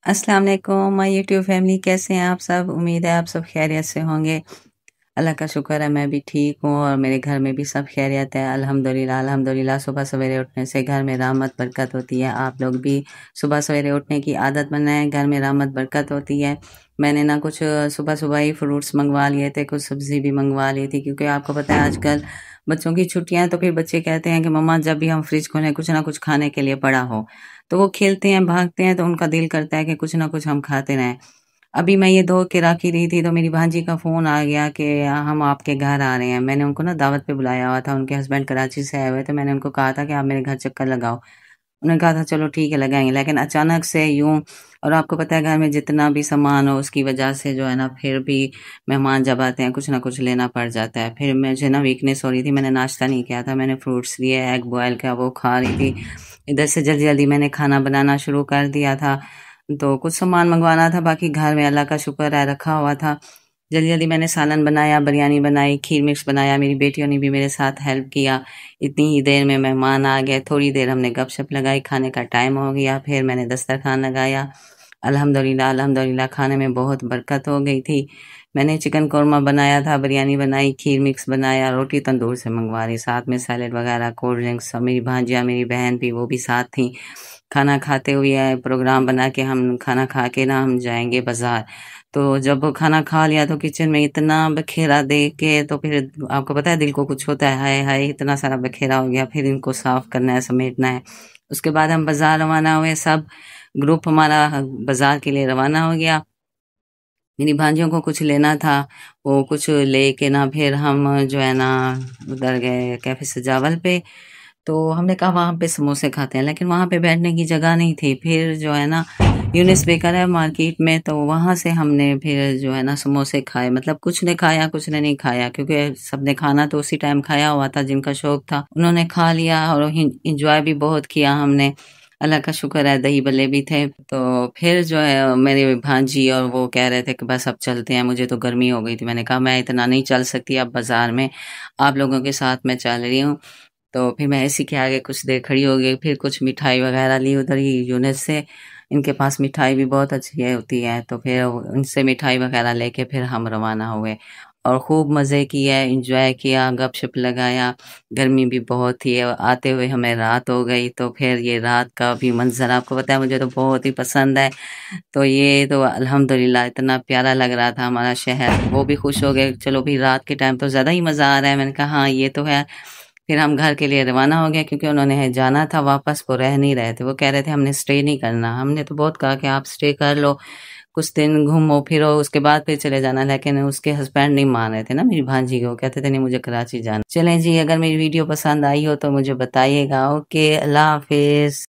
अस्सलाम वालेकुम my YouTube family, कैसे हैं आप सब। उम्मीद है आप सब खैरियत से होंगे। अल्लाह का शुक्र है मैं भी ठीक हूँ और मेरे घर में भी सब खैरियत है। अल्हम्दुलिल्लाह अल्हम्दुलिल्लाह। सुबह सवेरे उठने से घर में रहमत बरकत होती है। आप लोग भी सुबह सवेरे उठने की आदत बनाएं, घर में रहमत बरकत होती है। मैंने ना कुछ सुबह सुबह ही फ्रूट्स मंगवा लिए थे, कुछ सब्ज़ी भी मंगवा ली थी, क्योंकि आपको पता है आजकल बच्चों की छुट्टियां, तो फिर बच्चे कहते हैं कि मम्मा जब भी हम फ्रिज खोलें कुछ ना कुछ खाने के लिए पड़ा हो। तो वो खेलते हैं, भागते हैं, तो उनका दिल करता है कि कुछ ना कुछ हम खाते रहें। अभी मैं ये धो के रख ही रही थी तो मेरी भांजी का फ़ोन आ गया कि हम आपके घर आ रहे हैं। मैंने उनको ना दावत पे बुलाया हुआ था, उनके हस्बैंड कराची से आए हुए थे। मैंने उनको कहा था कि आप मेरे घर चक्कर लगाओ। उन्होंने कहा था चलो ठीक है लगाएंगे, लेकिन अचानक से यूं, और आपको पता है घर में जितना भी सामान हो उसकी वजह से जो है ना, फिर भी मेहमान जब आते हैं कुछ ना कुछ लेना पड़ जाता है। फिर मुझे ना वीकनेस हो रही थी, मैंने नाश्ता नहीं किया था, मैंने फ्रूट्स लिए, एग बॉयल किया, वो खा रही थी। इधर से जल्दी जल्दी मैंने खाना बनाना शुरू कर दिया था। तो कुछ सामान मंगवाना था, बाकी घर में अल्लाह का शुक्र है रखा हुआ था। जल्दी जल्दी मैंने सालन बनाया, बिरयानी बनाई, खीर मिक्स बनाया। मेरी बेटियों ने भी मेरे साथ हेल्प किया। इतनी ही देर में मेहमान आ गए, थोड़ी देर हमने गपशप लगाई, खाने का टाइम हो गया, फिर मैंने दस्तरखान लगाया। अल्हम्दुलिल्लाह अल्हम्दुलिल्लाह खाने में बहुत बरकत हो गई थी। मैंने चिकन कौरमा बनाया था, बिरयानी बनाई, खीर मिक्स बनाया, रोटी तंदूर से मंगवा रही, साथ में सैलेड वगैरह, कोल्ड ड्रिंक्स। मेरी भांजियाँ, मेरी बहन भी, वो भी साथ थी। खाना खाते हुए प्रोग्राम बना के हम खाना खा के ना हम जाएंगे बाजार। तो जब खाना खा लिया तो किचन में इतना बखेरा देख के तो फिर आपको पता है दिल को कुछ होता है, हाय हाय इतना सारा बखेरा हो गया, फिर इनको साफ करना है, समेटना है। उसके बाद हम बाजार रवाना हुए, सब ग्रुप हमारा बाजार के लिए रवाना हो गया। मेरी भांजियों को कुछ लेना था, वो कुछ लेके ना फिर हम जो है ना उधर गए कैफे सजावल पे। तो हमने कहा वहाँ पे समोसे खाते हैं, लेकिन वहाँ पे बैठने की जगह नहीं थी। फिर जो है ना यूनिस बेकर है मार्केट में, तो वहाँ से हमने फिर जो है ना समोसे खाए। मतलब कुछ ने खाया कुछ ने नहीं खाया, क्योंकि सबने खाना तो उसी टाइम खाया हुआ था, जिनका शौक था उन्होंने खा लिया और इंजॉय भी बहुत किया हमने। अल्लाह का शुक्र है दही भल्ले भी थे। तो फिर जो है मेरी भांजी और वो कह रहे थे कि बस अब चलते हैं, मुझे तो गर्मी हो गई थी। मैंने कहा मैं इतना नहीं चल सकती अब बाजार में, आप लोगों के साथ मैं चल रही हूँ। तो फिर मैं इसी के आगे कुछ देर खड़ी हो गई, फिर कुछ मिठाई वगैरह ली उधर ही यूनिट से। इनके पास मिठाई भी बहुत अच्छी है होती है, तो फिर उनसे मिठाई वगैरह लेके फिर हम रवाना हुए और खूब मज़े किए, एंजॉय किया, गपशप लगाया। गर्मी भी बहुत थी और आते हुए हमें रात हो गई। तो फिर ये रात का भी मंजर आपको पता है मुझे तो बहुत ही पसंद है। तो ये तो अल्हम्दुलिल्लाह इतना प्यारा लग रहा था हमारा शहर, वो भी खुश हो गए। चलो भी रात के टाइम तो ज़्यादा ही मज़ा आ रहा है। मैंने कहा हाँ ये तो है। फिर हम घर के लिए रवाना हो गए, क्योंकि उन्होंने जाना था वापस, वो रह नहीं रहे थे। वो कह रहे थे हमने स्टे नहीं करना। हमने तो बहुत कहा कि आप स्टे कर लो, कुछ दिन घूमो फिरो, उसके बाद फिर चले जाना, लेकिन उसके हस्बैंड नहीं मान रहे थे ना मेरी भांजी को, कहते थे नहीं मुझे कराची जाना। चलें जी, अगर मेरी वीडियो पसंद आई हो तो मुझे बताइएगा। ओके, अल्लाह हाफिज।